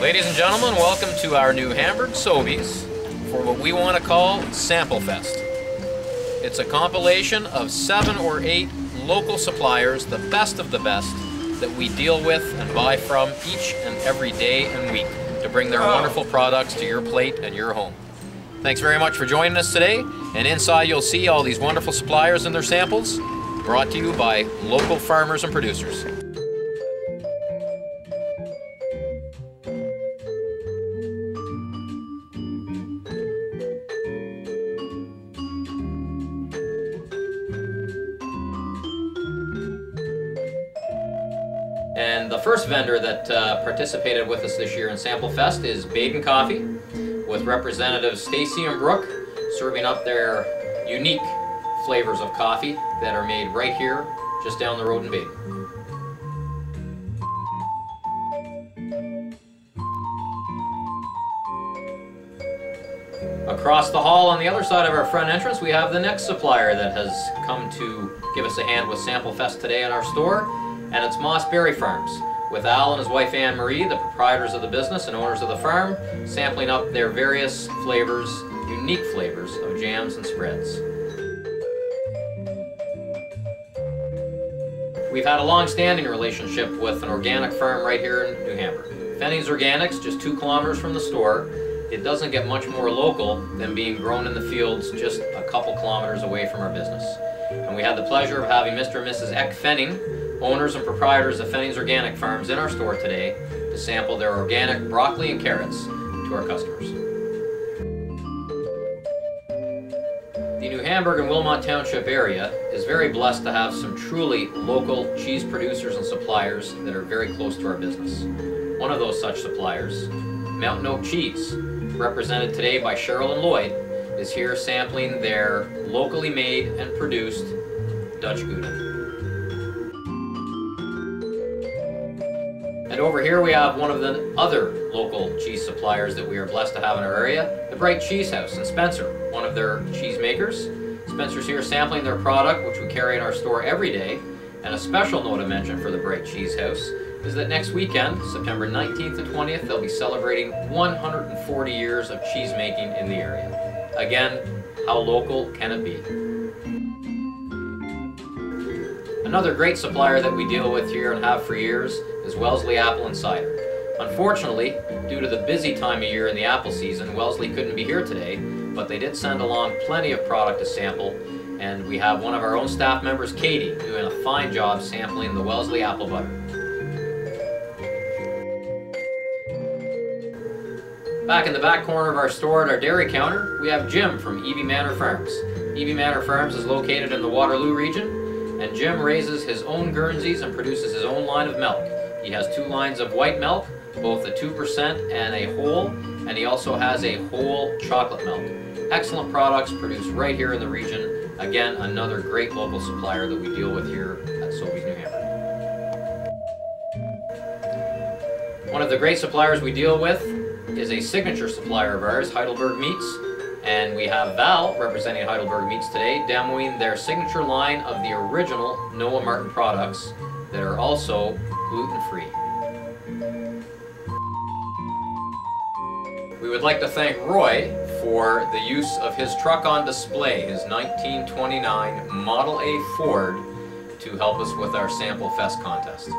Ladies and gentlemen, welcome to our new Hamburg Sobeys for what we want to call Samplefest. It's a compilation of 7 or 8 local suppliers, the best of the best, that we deal with and buy from each and every day and week to bring their wonderful products to your plate and your home. Thanks very much for joining us today, and inside you'll see all these wonderful suppliers and their samples, brought to you by local farmers and producers. And the first vendor that participated with us this year in Samplefest is Baden Coffee, with representatives Stacy and Brooke serving up their unique flavors of coffee that are made right here, just down the road in Baden. Across the hall on the other side of our front entrance, we have the next supplier that has come to give us a hand with Samplefest today in our store, and it's Moss Berry Farms, with Al and his wife Anne Marie, the proprietors of the business and owners of the farm, sampling up their various flavors, unique flavors of jams and spreads. We've had a long-standing relationship with an organic farm right here in New Hamburg. Fennings Organics, just 2 kilometers from the store. It doesn't get much more local than being grown in the fields just a couple kilometers away from our business. And we had the pleasure of having Mr. and Mrs. Eck Fenning, owners and proprietors of Fennings Organic Farms, in our store today to sample their organic broccoli and carrots to our customers. The New Hamburg and Wilmot Township area is very blessed to have some truly local cheese producers and suppliers that are very close to our business. One of those such suppliers, Mountain Oak Cheese, represented today by Cheryl and Lloyd, is here sampling their locally made and produced Dutch Gouda. And over here we have one of the other local cheese suppliers that we are blessed to have in our area, the Bright Cheese House in Spencer, one of their cheese makers. Spencer's here sampling their product, which we carry in our store every day. And a special note of mention for the Bright Cheese House is that next weekend, September 19th to 20th, they'll be celebrating 140 years of cheese making in the area. Again, how local can it be? Another great supplier that we deal with here and have for years is Wellesley Apple and Cider. Unfortunately, due to the busy time of year in the apple season, Wellesley couldn't be here today, but they did send along plenty of product to sample, and we have one of our own staff members, Katie, doing a fine job sampling the Wellesley apple butter. Back in the back corner of our store at our dairy counter, we have Jim from Eby Manor Farms. Eby Manor Farms is located in the Waterloo region, and Jim raises his own Guernseys and produces his own line of milk. He has 2 lines of white milk, both a 2% and a whole, and he also has a whole chocolate milk. Excellent products produced right here in the region. Again, another great local supplier that we deal with here at Sobeys New Hamburg. One of the great suppliers we deal with is a signature supplier of ours, Heidelberg Meats. And we have Val, representing Heidelberg Meats today, demoing their signature line of the original Noah Martin products that are also gluten-free. We would like to thank Roy for the use of his truck on display, his 1929 Model A Ford, to help us with our Samplefest contest.